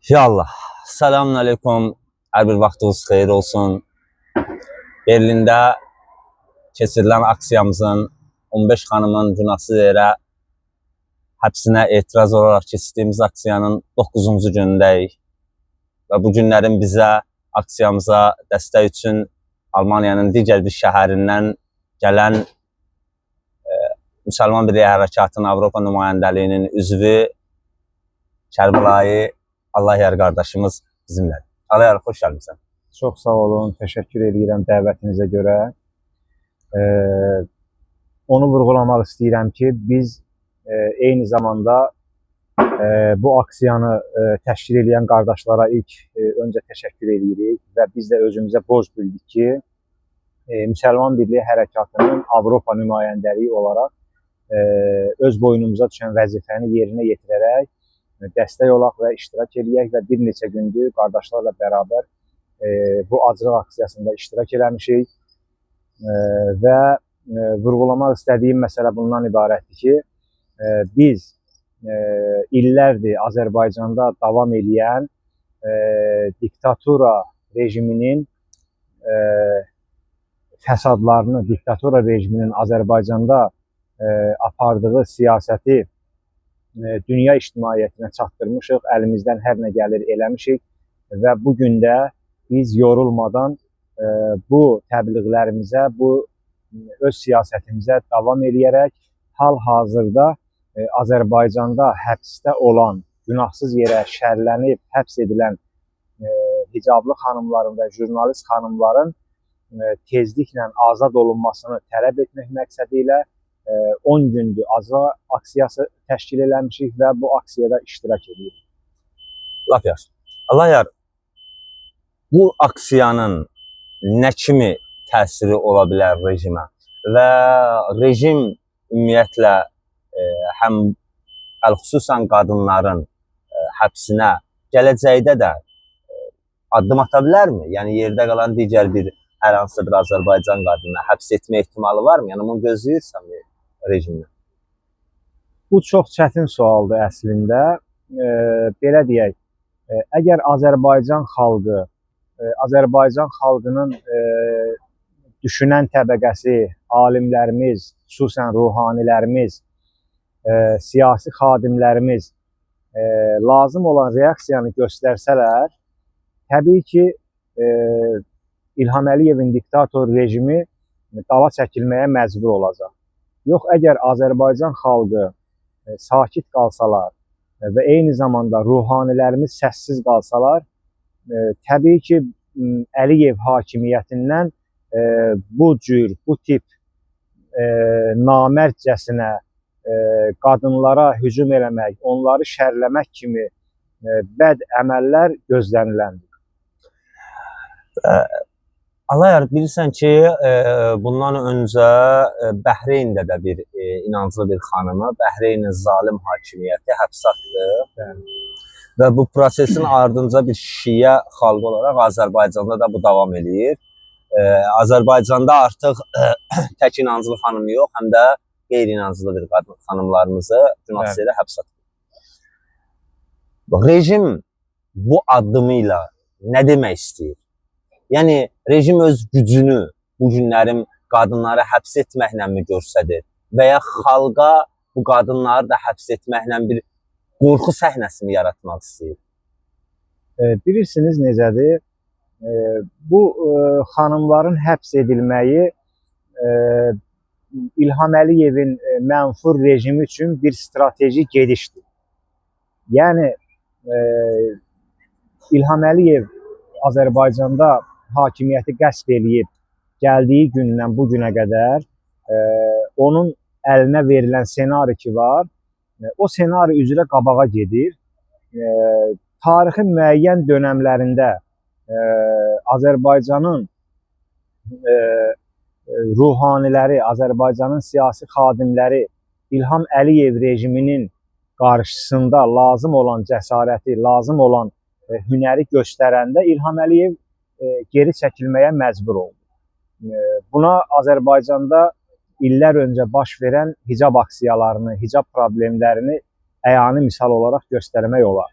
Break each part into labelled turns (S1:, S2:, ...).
S1: Ya Allah. Selamun aleyküm. Her bir vaxtınız xeyir olsun. Berlində keçirilən aksiyamızın 15 xanımın günahsız yerə həbsinə etiraz olaraq keçirdiyimiz aksiyanın 9-cu günündəyik. Və bu günlərin bizə, aksiyamıza dəstək üçün Almaniyanın digər bir şəhərindən gələn Müsəlman Birliyi Hərəkatının Avropa nümayəndəliyinin üzvü Kərbəlayı Allahyar qardaşımız bizimlədir. Allahyar, xoş gəlmişsən.
S2: Çox sağ olun, təşəkkür edirəm dəvətinizə görə. Onu vurğulamaq istəyirəm ki, biz eyni zamanda bu aksiyanı təşkil edən qardaşlara ilk öncə təşəkkür edirik və biz də özümüzə borc bildik ki, Müsəlman Birliyi Hərəkatının Avropa nümayəndəliyi olaraq öz boynumuza düşən vəzifəni yerinə yetirərək dəstək olaq və iştirak edək və bir neçə gündür qardaşlarla bərabər bu acılıq aksiyasında iştirak eləmişik və vurğulamaq istədiyim məsələ bundan ibarətdir ki, biz illərdir Azərbaycanda davam edən diktatura rejiminin fəsadlarını, diktatura rejiminin Azərbaycanda apardığı siyasəti dünya ictimaiyyətinə çatdırmışıq, əlimizdən hər nə gəlir eləmişik və bugün də biz yorulmadan bu təbliğlərimizə, bu öz siyasətimizə davam edərək hal-hazırda Azərbaycanda həbsdə olan, günahsız yerə şərlənib, həbs edilən hicablı xanımların və jurnalist xanımların tezliklə azad olunmasını tələb etmək məqsədi ilə 10 gündür azad aksiyası təşkil eləmişik və bu aksiyada iştirak edirik.
S1: Laf yaxşı. Allahyar, bu aksiyanın nə kimi təsiri ola bilər rejimə və rejim ümumiyyətlə həm xüsusən qadınların həbsinə gələcəkdə də addım ata bilərmi? Yəni yerdə qalan digər bir hər hansı bir Azərbaycan qadınına həbs etmə ehtimalı varmı? Yəni bunu gözləyirsən rejimdən?
S2: Bu çox çətin sualdır əslində. Belə deyək, əgər Azərbaycan xalqı, Azərbaycan xalqının düşünən təbəqəsi, alimlərimiz, xüsusən ruhanilərimiz, siyasi xadimlərimiz lazım olan reaksiyanı göstərsələr, təbii ki, İlham Əliyevin diktator rejimi dala çəkilməyə məcbur olacaq. Yox, əgər Azərbaycan xalqı sakit qalsalar və eyni zamanda ruhanilərimiz səssiz qalsalar, təbii ki, Əliyev hakimiyyətindən bu cür, bu tip namərcəsinə qadınlara hücum eləmək, onları şərləmək kimi bəd əməllər gözləniləndir.
S1: Allahyar, bilirsən ki, bundan öncə Bəhreyndə də bir inanclı bir xanımı, Bəhreynin zalim hakimiyyəti həbsə atdı və bu prosesin ardınca bir şiə xalqı olaraq Azərbaycanda da bu davam edir. Azərbaycanda artıq tək inanclı xanım yox, həm də qeyri-inanclı bir qadın xanımlarımızı günahsız yerə həbsə atdı. Rejim bu addımıyla nə demək istəyir? Yəni, rejim öz gücünü bu günlərin qadınları həbs etməklə mi göstərir və ya xalqa bu qadınları da həbs etməklə bir qorxu səhnəsi mi yaratmaq istəyir?
S2: Bilirsiniz necədir? Bu xanımların həbs edilməyi İlham Əliyevin mənfur rejimi üçün bir strateji gedişdir. Yəni, İlham Əliyev Azərbaycanda hakimiyyəti qəsb eləyib gəldiyi gündən bu günə qədər onun əlinə verilən senari ki var, o senari üzrə qabağa gedir. Tarixin müəyyən dönəmlərində Azərbaycanın ruhaniləri, Azərbaycanın siyasi xadimləri İlham Əliyev rejiminin qarşısında lazım olan cəsarəti, lazım olan hünəri göstərəndə İlham Əliyev geri çəkilməyə məcbur oldu. Buna Azərbaycanda illər öncə baş verən hicab aksiyalarını, hicab problemlərini əyani misal olaraq göstərmək olar.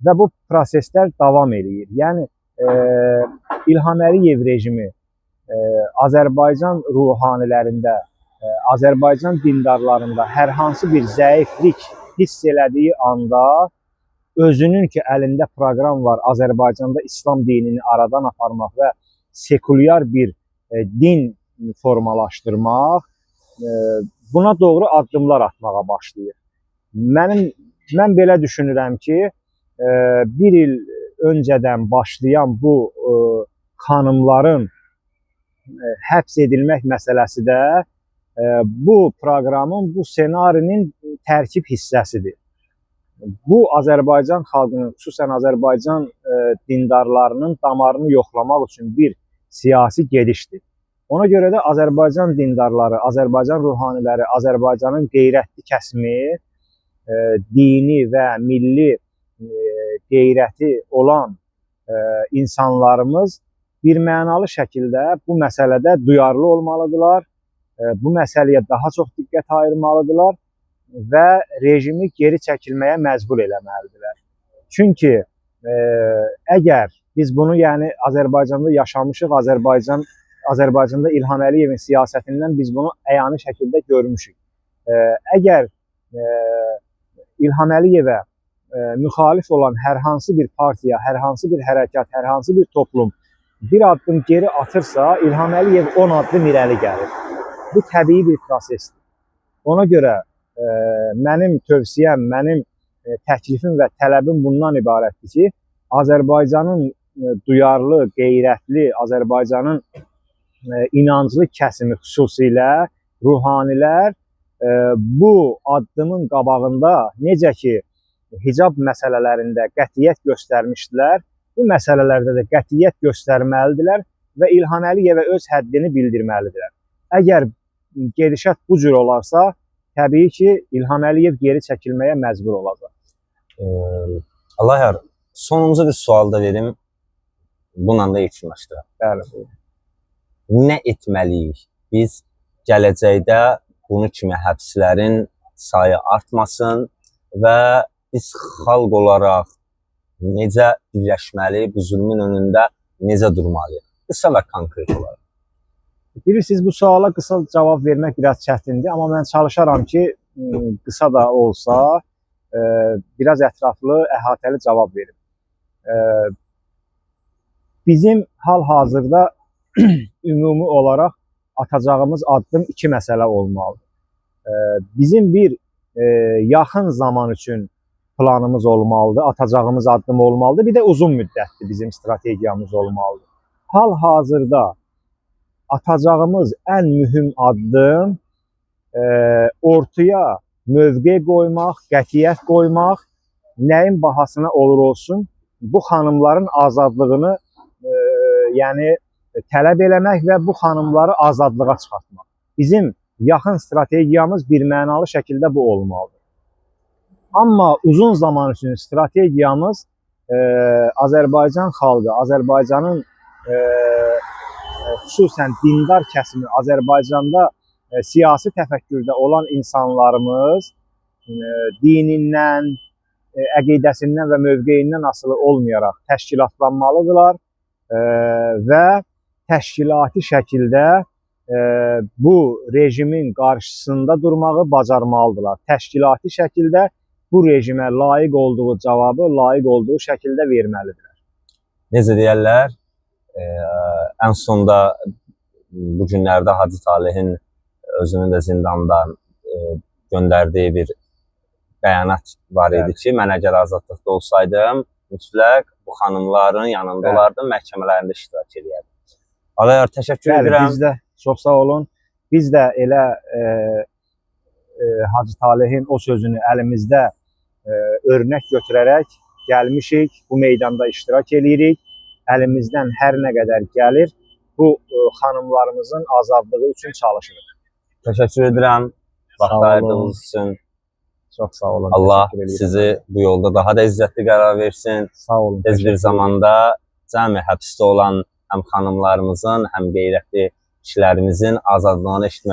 S2: və bu proseslər davam edir. Yəni İlham Əliyev rejimi Azərbaycan ruhanilərində, Azərbaycan dindarlarında hər hansı bir zəiflik hiss elədiyi anda özünün ki əlində proqram var, Azərbaycanda İslam dinini aradan aparmaq və sekulyar bir din formalaşdırmaq, buna doğru addımlar atmağa başlayır. Mən belə düşünürəm ki, bir il öncədən başlayan bu xanımların həbs edilmək məsələsi də bu proqramın, bu senarinin tərkib hissəsidir. Bu Azərbaycan xalqının, xüsusən Azərbaycan dindarlarının damarını yoxlamaq üçün bir siyasi gedişdir. Ona görə də Azərbaycan dindarları, Azərbaycan ruhaniləri, Azərbaycanın qeyrətli kəsimi, dini və milli qeyrəti olan insanlarımız bir mənalı şəkildə bu məsələdə duyarlı olmalıdırlar, bu məsələyə daha çox diqqət ayırmalıdırlar və rejimi geri çəkilməyə məcbur eləməlidirlər. Çünki əgər biz bunu, yəni Azərbaycanda yaşamışıq, Azərbaycanda İlham Əliyevin siyasətindən biz bunu əyani şəkildə görmüşük. Əgər İlham Əliyevə müxalif olan hər hansı bir partiya, hər hansı bir hərəkat, hər hansı bir toplum bir addım geri atırsa, İlham Əliyev 10 addım irəli gəlir. Bu təbii bir prosesdir. Ona görə mənim tövsiyəm, mənim təklifim və tələbim bundan ibarətdir ki, Azərbaycanın duyarlı, qeyrətli, Azərbaycanın inanclı kəsimi xüsusilə ruhanilər bu addımın qabağında necə ki hicab məsələlərində qətiyyət göstərmişdilər, bu məsələlərdə də qətiyyət göstərməlidirlər və İlham Əliyevə öz həddini bildirməlidirlər. Əgər gedişat bu cür olarsa, təbii ki, İlham Əliyev geri çəkilməyə məcbur olacaq.
S1: Allah yar, sonumuzu bir sual da verim, bununla da yetinləşdirəm.
S2: Bəli.
S1: Nə etməliyik? Biz gələcəkdə bunu kimi həbslərin sayı artmasın və biz xalq olaraq necə birləşməli, bu zülmün önündə necə durmalıyıq? Qısa və konkret olaraq.
S2: Bilirsiniz, bu suala qısa cavab vermək biraz çətindir, amma mən çalışaram ki, qısa da olsa, biraz ətraflı, əhatəli cavab verim. Bizim hal-hazırda ümumi olaraq atacağımız addım iki məsələ olmalıdır. Bizim bir yaxın zaman üçün planımız olmalıdır, atacağımız addım olmalıdır, bir də uzun müddətli bizim strategiyamız olmalıdır. Hal-hazırda atacağımız ən mühüm addım ortaya mövqe qoymaq, qətiyyət qoymaq, nəyin bahasına olur olsun, bu xanımların azadlığını yəni tələb eləmək və bu xanımları azadlığa çıxartmaq. Bizim yaxın strategiyamız bir mənalı şəkildə bu olmalıdır. Amma uzun zaman üçün strategiyamız Azərbaycan xalqı, Azərbaycanın xüsusən dindar kəsimi, Azərbaycanda siyasi təfəkkürdə olan insanlarımız dinindən, əqidəsindən və mövqeyindən asılı olmayaraq təşkilatlanmalıdırlar və təşkilati şəkildə bu rejimin qarşısında durmağı bacarmalıdırlar. Təşkilati şəkildə bu rejimə layiq olduğu cavabı layiq olduğu şəkildə verməlidirlər.
S1: Necə deyərlər, ən sonda bu günlərdə Hacı Talehin özünün də zindandan göndərdiyi bir bəyanat var idi ki, mən əgər azadlıqda olsaydım, mütləq bu xanımların yanında olardım, məhkəmələrində iştirak edərdim. Alayar, təşəkkür edirəm.
S2: Biz də çox sağ olun. Biz də elə Hacı Talehin o sözünü əlimizdə örnək götürərək gəlmişik, bu meydanda iştirak edirik. Əlimizdən hər nə qədər gəlir, bu xanımlarımızın azadlığı üçün çalışırıq.
S1: Təşəkkür edirəm. Vaxt ayırdığınız üçün.
S2: Çox sağ olun.
S1: Allah sizi bu yolda daha da izzətli qərar versin.
S2: Sağ olun.
S1: Tez bir zamanda cəmi həbsdə olan həm xanımlarımızın, həm qeyrətli kişilərimizin azadlığını eşitmək